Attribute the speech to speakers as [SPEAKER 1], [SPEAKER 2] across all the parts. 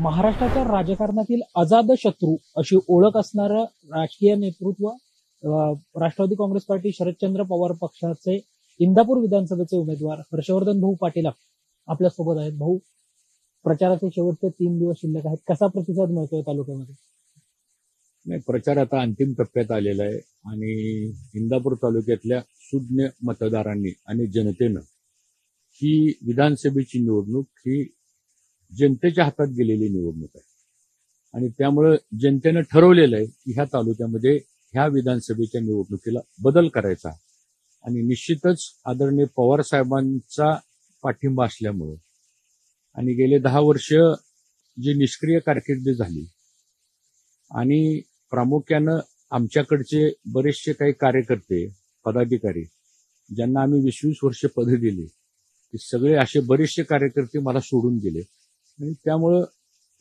[SPEAKER 1] महाराष्ट्राच्या राजकारणातील अजातशत्रू अशी ओळख असणारं राजकीय नेतृत्व राष्ट्रवादी काँग्रेस पार्टी शरदचंद्र पवार पक्षाचे इंदापूर विधानसभेचे उमेदवार हर्षवर्धन भाऊ पाटील आपल्यासोबत आहेत. भाऊ, प्रचाराचे शेवटचे 3 दिवस शिल्लक आहेत. कसा प्रतिसाद मिळतोय तालुक्यामध्ये?
[SPEAKER 2] नाही, प्रचार आता अंतिम टप्प्यात आलेला आहे आणि इंदापूर तालुक्यातल्या सुज्ञ मतदारांनी आणि जनतेनं ही विधानसभेची निवडणूक ही जनतेच्या हातात गेलेली निवडणूक आहे आणि त्यामुळे जनतेनं ठरवलेलं आहे की ह्या तालुक्यामध्ये ह्या विधानसभेच्या निवडणुकीला बदल करायचा आणि निश्चितच आदरणीय पवार साहेबांचा पाठिंबा असल्यामुळे आणि गेले 10 वर्ष जी निष्क्रिय कारकीर्द झाली आणि प्रामुख्यानं आमच्याकडचे बरेचसे काही कार्यकर्ते पदाधिकारी ज्यांना आम्ही 20-20 वर्ष पद दिली ते सगळे असे बरेचसे कार्यकर्ते मला सोडून गेले आणि त्यामुळं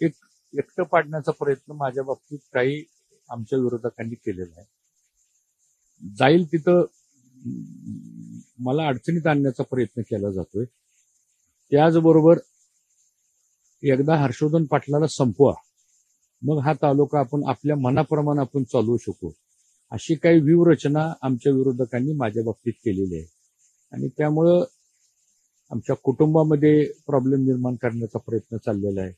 [SPEAKER 2] एक एकटं पाडण्याचा प्रयत्न माझ्या बाबतीत काही आमच्या विरोधकांनी केलेला आहे. जाईल तिथं मला अडचणीत आणण्याचा प्रयत्न केला जातोय. त्याचबरोबर एकदा हर्षवर्धन पाटलाला संपवा, मग हा तालुका आपण आपल्या मनाप्रमाणे आपण चालवू शकू, अशी काही व्यूहरचना आमच्या विरोधकांनी माझ्या बाबतीत केलेली आहे आणि त्यामुळं आमच्या कुटुंबामध्ये प्रॉब्लेम निर्माण करण्याचा प्रयत्न चाललेला आहे,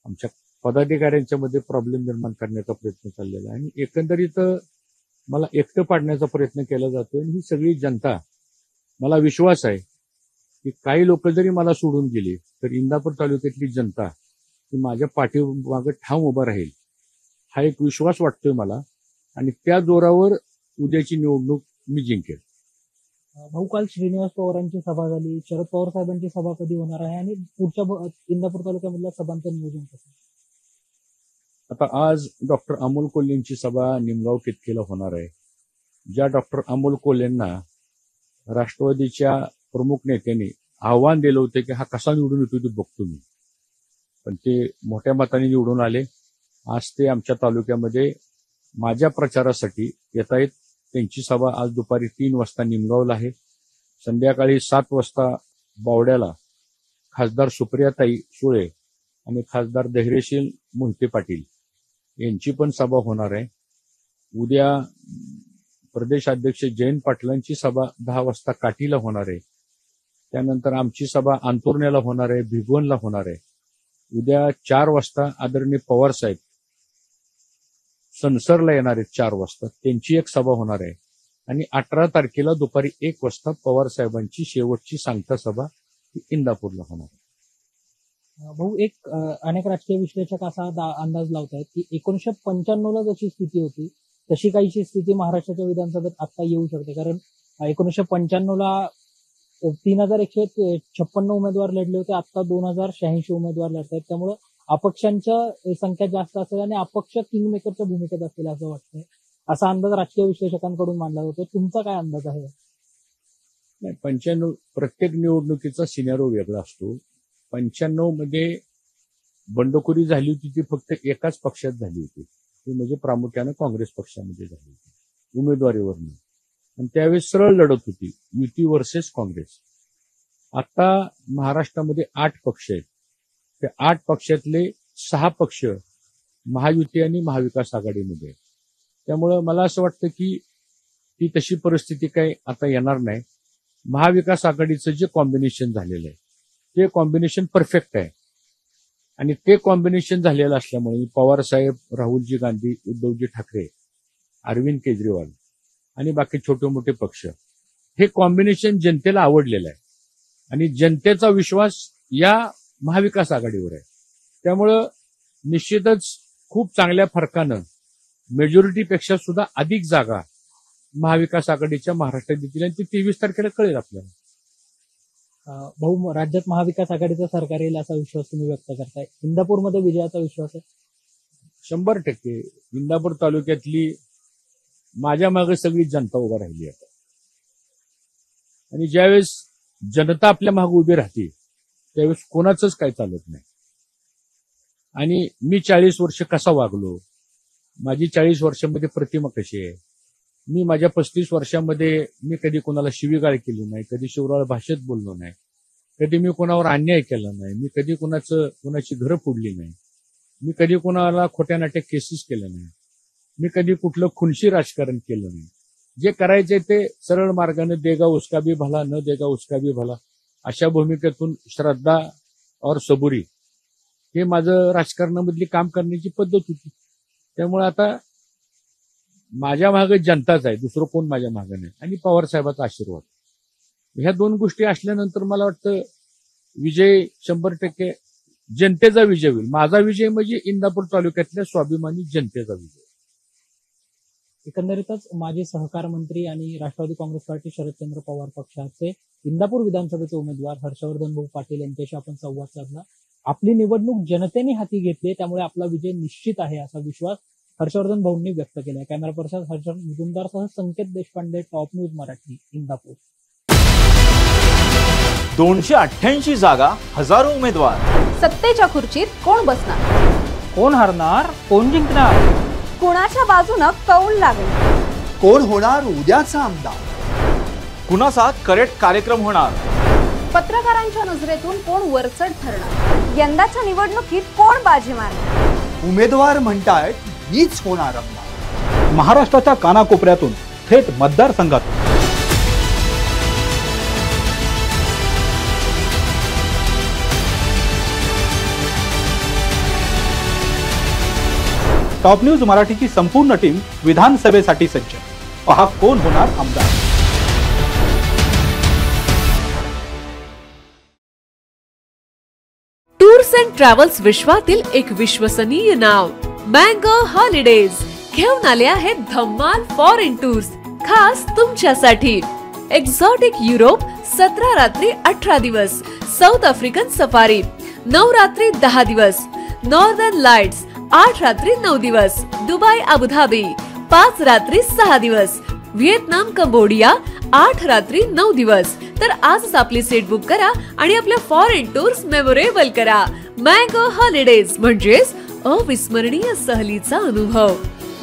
[SPEAKER 2] आमच्या पदाधिकाऱ्यांच्या मध्ये प्रॉब्लेम निर्माण करण्याचा प्रयत्न चाललेला आहे आणि एकंदरीत मला एकटं पाडण्याचा प्रयत्न केला जातोय. आणि ही सगळी जनता, मला विश्वास आहे की काही लोक जरी मला सोडून गेली तर इंदापूर तालुक्यातली जनता ही माझ्या पाठीमागे ठाम उभा राहील, हा एक विश्वास वाटतोय मला आणि त्या जोरावर उद्याची निवडणूक मी जिंकेल.
[SPEAKER 1] भाऊ, काल श्रीनिवास पवारांची सभा झाली, शरद पवार साहेबांची सभा कधी होणार आहे आणि पुढच्या इंदापूर तालुक्यामधल्या सभांचं नियोजन कसं?
[SPEAKER 2] आता आज डॉक्टर अमोल कोल्हेंची सभा निमगाव कितकेला होणार आहे. ज्या डॉक्टर अमोल कोल्हेंना राष्ट्रवादीच्या प्रमुख नेत्यांनी आव्हान दिलं होतं की हा कसा निवडून येतो ते बघतो मी, पण ते मोठ्या मताने निवडून आले. आज ते आमच्या तालुक्यामध्ये माझ्या प्रचारासाठी येत आहेत. त्यांची सभा आज दुपारी 3 वाजता निमगावला आहे. संध्याकाळी 7 वाजता बावड्याला खासदार सुप्रियाताई सुळे आणि खासदार धैर्यशील मोहिते पाटील यांची पण सभा होणार आहे. उद्या प्रदेशाध्यक्ष जयंत पाटलांची सभा 10 वाजता काठीला होणार आहे. त्यानंतर आमची सभा अंतुर्ण्याला होणार आहे, भिगवणला होणार आहे. उद्या 4 वाजता आदरणीय पवार साहेब सनसरला येणार आहेत 4 वाजता, त्यांची एक सभा होणार आहे आणि 18 तारखेला दुपारी 1 वाजता पवार साहेबांची शेवटची सांगता सभा इंदापूरला होणार आहे.
[SPEAKER 1] भाऊ, एक अनेक राजकीय विश्लेषक असा अंदाज लावतायत की 1995ला जशी स्थिती होती तशी काहीशी स्थिती महाराष्ट्राच्या विधानसभेत आता येऊ शकते, कारण 1995ला 3156 उमेदवार लढले होते, आता 2086 उमेदवार लढत आहेत. त्यामुळे अपक्षांच्या संख्या जास्त असेल आणि अपक्ष किंगमेकरच्या भूमिकेत असतील असं वाटतंय. असा अंदाज राजकीय विश्लेषकांकडून मांडला जातो. तुमचा काय अंदाज आहे?
[SPEAKER 2] नाही, 95 प्रत्येक निवडणुकीचा सिनेरिओ वेगळा असतो. 95 मध्ये बंडखोरी झाली होती ती फक्त एकाच पक्षात झाली होती, ती म्हणजे प्रामुख्यानं काँग्रेस पक्षामध्ये झाली होती उमेदवारीवरनं, आणि त्यावेळेस सरळ लढत होती युती वर्सेस काँग्रेस. आता महाराष्ट्रामध्ये 8 पक्ष आहेत. त्या 8 पक्षातले 6 पक्ष महायुती आणि महाविकास आघाडीमध्ये आहेत. त्यामुळं मला असं वाटतं की ती तशी परिस्थिती काही आता येणार नाही. महाविकास आघाडीचं जे कॉम्बिनेशन झालेलं आहे ते कॉम्बिनेशन परफेक्ट आहे आणि ते कॉम्बिनेशन झालेलं असल्यामुळे पवार साहेब, राहुलजी गांधी, उद्धवजी ठाकरे, अरविंद केजरीवाल आणि बाकी छोटे मोठे पक्ष, हे कॉम्बिनेशन जनतेला आवडलेलं आहे आणि जनतेचा विश्वास या महाविकास आघाडीवर आहे. त्यामुळं निश्चितच खूप चांगल्या फरकानं मेजॉरिटीपेक्षा सुद्धा अधिक जागा महाविकास आघाडीच्या महाराष्ट्रात येतील आणि ती 23 तारखेला कळेल आपल्याला.
[SPEAKER 1] भाऊ, राज्यात महाविकास आघाडीचं सरकार येईल असा विश्वास तुम्ही व्यक्त करताय. इंदापूरमध्ये विजयाचा विश्वास आहे?
[SPEAKER 2] 100%. इंदापूर तालुक्यातली माझ्या मागे सगळी जनता उभा राहिली आहे आणि ज्यावेळेस जनता आपल्या मागे उभी राहते त्यावेळेस कोणाचंच काय चालत नाही. आणि मी 40 वर्ष कसा वागलो, माझी 40 वर्षामध्ये प्रतिमा कशी आहे, मी माझ्या 35 वर्षामध्ये मी कधी कोणाला शिवीगाळ केली नाही, कधी शिवराळ भाषेत बोललो नाही, कधी मी कोणावर अन्याय केला नाही, मी कधी कोणाची घरं फोडली नाही. मी कधी कोणाला खोट्या नाट्या केसेस केल्या नाही. मी कधी कुठलं खुनशी राजकारण केलं नाही. जे करायचे ते सरळ मार्गाने देगा उसका भी भला न देगा उसका भी भला अशा भूमिकेतून श्रद्धा और सबुरी हे माझं राजकारणामधली काम करण्याची पद्धत होती. त्यामुळे आता माझ्या मागे जनताच आहे, दुसरं कोण माझ्या मागे नाही, आणि पवार साहेबांचा आशीर्वाद. ह्या दोन गोष्टी असल्यानंतर मला वाटतं विजय 100% जनतेचा विजय होईल. माझा विजय म्हणजे इंदापूर तालुक्यातल्या स्वाभिमानी जनतेचा विजय.
[SPEAKER 1] एकंदरीतच माजी सहकार मंत्री आणि राष्ट्रवादी काँग्रेस पार्टी शरदचंद्र पवार पक्षाचे इंदापूर विधानसभेचे उमेदवार हर्षवर्धन भाऊ पाटील यांच्याशी आपण संवाद साधला. आपली निवडणूक जनतेने हाती घेतली, त्यामुळे आपला विजय निश्चित आहे असा विश्वास हर्षवर्धन भाऊंनी व्यक्त केला. कॅमेरा पर्सन हर्षवर्धन मुजुमदारसह संकेत देशपांडे, टॉप न्यूज मराठी, इंदापूर.
[SPEAKER 3] 288 जागा, हजारो उमेदवार.
[SPEAKER 4] सत्तेच्या खुर्चीत कोण बसणार,
[SPEAKER 1] कोण हरणार, कोण जिंकणार,
[SPEAKER 4] कुणाच्या बाजूने कौल लागेल,
[SPEAKER 5] कोण होणार उद्याचा आमदार,
[SPEAKER 3] कुणाचा करेक्ट कार्यक्रम होणार,
[SPEAKER 4] पत्रकारांच्या नजरेतून कोण वरचढ ठरणार, यंदाच्या निवडणुकीत कोण बाजी मारणार.
[SPEAKER 5] उमेदवार म्हणतायत मीच होणार आमदार.
[SPEAKER 6] महाराष्ट्राच्या कानाकोपऱ्यातून थेट मतदारसंघातून टॉप न्यूज मराठीची संपूर्ण टीम विधानसभेसाठी सज्ज. पहा कोण होणार आमदार.
[SPEAKER 7] टूर्स अँड ट्रॅव्हल्स विश्वातील एक विश्वसनीय नाव मँगो हॉलिडेज घेऊन आले आहेत धम्माल फॉरेन टूर्स खास तुमच्यासाठी. एक्झॉटिक युरोप 17 रात्री 18 दिवस, साऊथ आफ्रिकन सफारी 9 रात्री 10 दिवस, नॉर्दर्न लाईट्स 8 रात्री 9 दिवस, दुबई अबुधाबी 5 रात्री 6 दिवस, व्हिएतनाम कंबोडिया 8 रात्री 9 दिवस. तर आजच आपली सीट बुक करा आणि आपल्या फॉरेन टूर्स मेमोरेबल करा. मँगो हॉलिडेज म्हणजेच अविस्मरणीय सहलीचा अनुभव.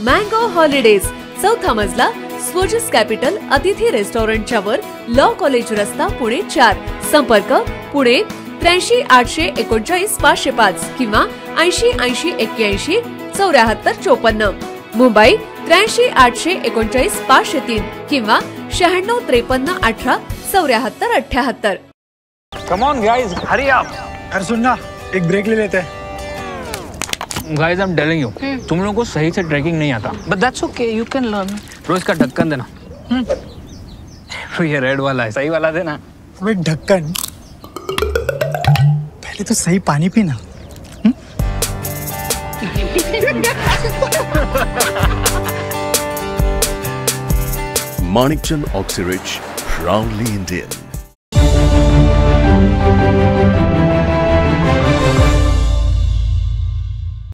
[SPEAKER 7] मँगो हॉलिडेज, 4था मजला, स्वोजस कॅपिटल अतिथी रेस्टॉरंटच्या वर, लॉ कॉलेज रस्ता, पुणे 4. संपर्क पुणे 83 839 505 किंवा 80 80 81 74 54. मुंबई 83 839 503 किंवा 96 53 18 74 78.
[SPEAKER 8] Come on guys, hurry up.
[SPEAKER 5] अरे सुन ना, एक ब्रेक ले लेते हैं.
[SPEAKER 8] Guys, I'm telling you, तुम लोगों को सही से ट्रैकिंग नहीं आता. But that's okay, you can learn. रोज का ढक्कन देना. ये रेड वाला है, सही वाला देना.
[SPEAKER 5] अबे ढक्कन, पहले तो सही पानी पीना.
[SPEAKER 9] Manikchand Oxyrich, proudly Indian.